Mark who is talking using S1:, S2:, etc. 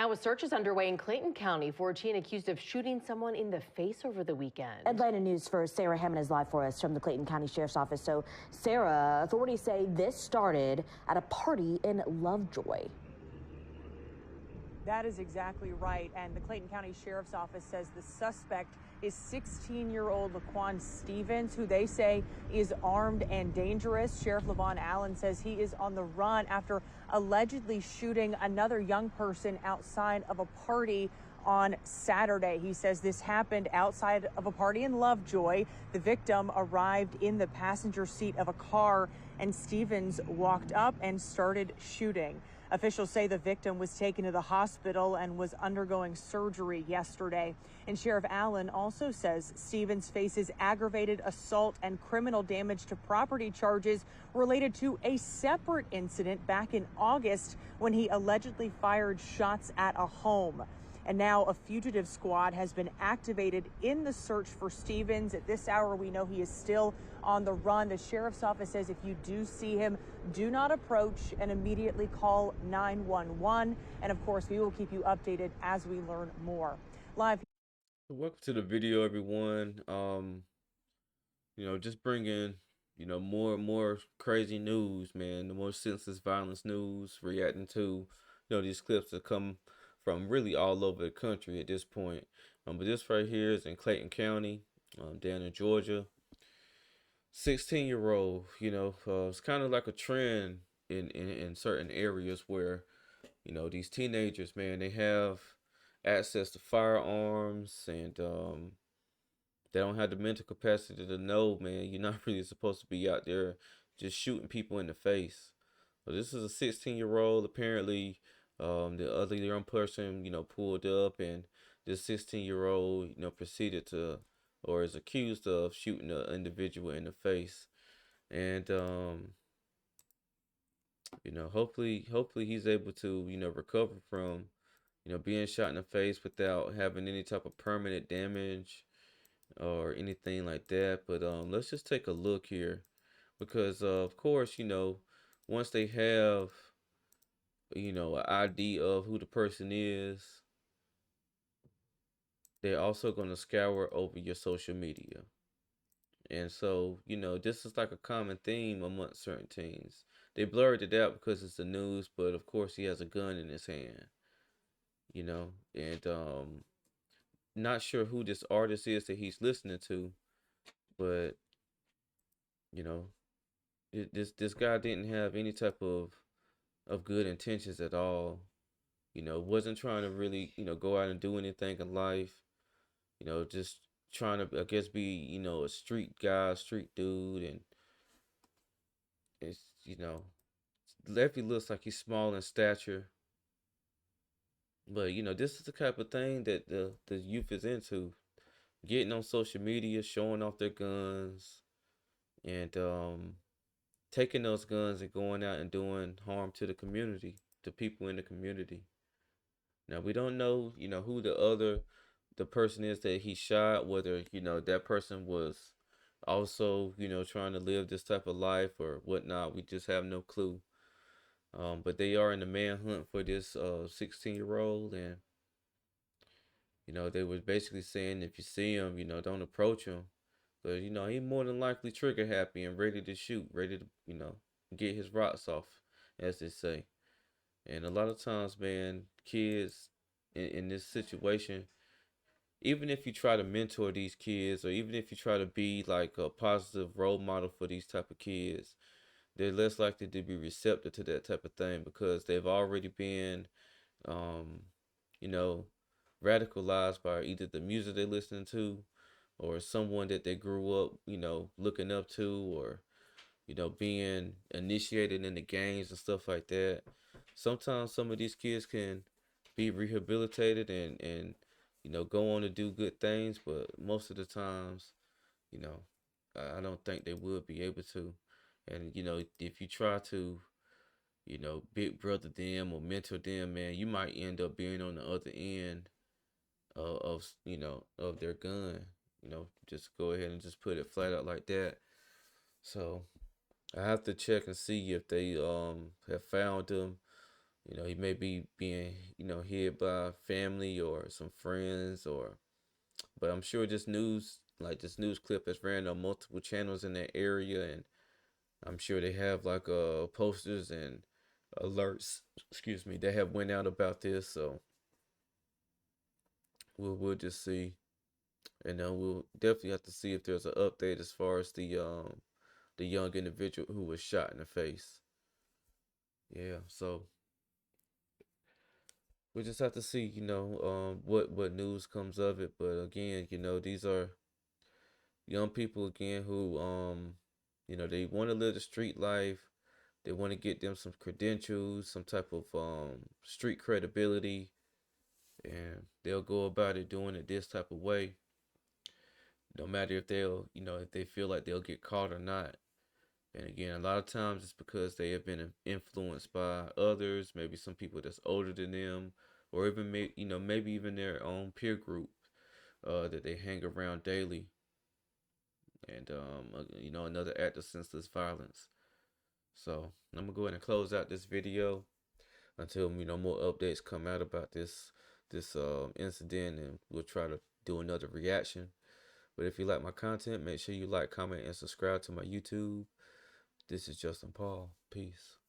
S1: Now a search is underway in Clayton County for a teen accused of shooting someone in the face over the weekend.
S2: Atlanta News First, Sarah Hammond is live for us from the Clayton County Sheriff's Office. So, Sarah, authorities say this started at a party in Lovejoy.
S3: That is exactly right. And the Clayton County Sheriff's Office says the suspect is 16-year-old Laquan Stevens, who they say is armed and dangerous. Sheriff Levon Allen says he is on the run after allegedly shooting another young person outside of a party on Saturday. He says this happened outside of a party in Lovejoy. The victim arrived in the passenger seat of a car, and Stevens walked up and started shooting. Officials say the victim was taken to the hospital and was undergoing surgery yesterday. And Sheriff Allen also says Stevens faces aggravated assault and criminal damage to property charges related to a separate incident back in August when he allegedly fired shots at a home. And now a fugitive squad has been activated in the search for Stevens. At this hour, we know he is still on the run. The sheriff's office says if you do see him, do not approach and immediately call 911. And of course, we will keep you updated as we learn more. Live.
S4: Welcome to the video, everyone. Just bringing, more and more crazy news, man. The more senseless violence news, reacting to, these clips that come from really all over the country at this point. But this right here is in Clayton County, down in Georgia. 16-year-old, it's kind of like a trend in certain areas where, these teenagers, man, they have access to firearms and they don't have the mental capacity to know, man, you're not really supposed to be out there just shooting people in the face. So this is a 16-year-old. Apparently, the other young person, pulled up, and this 16-year-old, proceeded to, or is accused of shooting the individual in the face. And, hopefully he's able to, recover from, being shot in the face without having any type of permanent damage or anything like that. But let's just take a look here, because of course, once they have, an ID of who the person is, they're also going to scour over your social media. And so, this is like a common theme amongst certain teens. They blurred it out because it's the news, but of course he has a gun in his hand, and not sure who this artist is that he's listening to, but this guy didn't have any type of good intentions at all. Wasn't trying to really, go out and do anything in life. Just trying to, I guess, be, a street guy, street dude. And it's, Leffy looks like he's small in stature. But, this is the type of thing that the youth is into. Getting on social media, showing off their guns, and taking those guns and going out and doing harm to the community, to people in the community. Now, we don't know, who the person is that he shot, whether, that person was also, trying to live this type of life or whatnot. We just have no clue. But they are in the manhunt for this 16-year-old, and, they were basically saying if you see him, don't approach him. But, he more than likely trigger happy and ready to shoot, ready to, get his rocks off, as they say. And a lot of times, man, kids in this situation, even if you try to mentor these kids, or even if you try to be like a positive role model for these type of kids, they're less likely to be receptive to that type of thing because they've already been, you know, radicalized by either the music they're listening to or someone that they grew up, looking up to, or, being initiated into gangs and stuff like that. Sometimes some of these kids can be rehabilitated and go on to do good things, but most of the times, you know, I don't think they would be able to. And, if you try to, big brother them or mentor them, man, you might end up being on the other end of their gun. Just go ahead and just put it flat out like that. So I have to check and see if they have found them, You know, he may be being, hid by family or some friends, but I'm sure this news clip has ran on multiple channels in that area, and I'm sure they have like posters and alerts, excuse me, that have went out about this. So we'll just see, and we'll definitely have to see if there's an update as far as the young individual who was shot in the face. Yeah, so we'll just have to see, what news comes of it. But again, these are young people again who they want to live the street life. They want to get them some credentials, some type of street credibility, and they'll go about it doing it this type of way. No matter if if they feel like they'll get caught or not. And again, a lot of times it's because they have been influenced by others, maybe some people that's older than them, or even maybe even their own peer group that they hang around daily. And another act of senseless violence. So I'm gonna go ahead and close out this video until more updates come out about this incident, and we'll try to do another reaction. But if you like my content, make sure you like, comment, and subscribe to my YouTube. This is Justin Paul. Peace.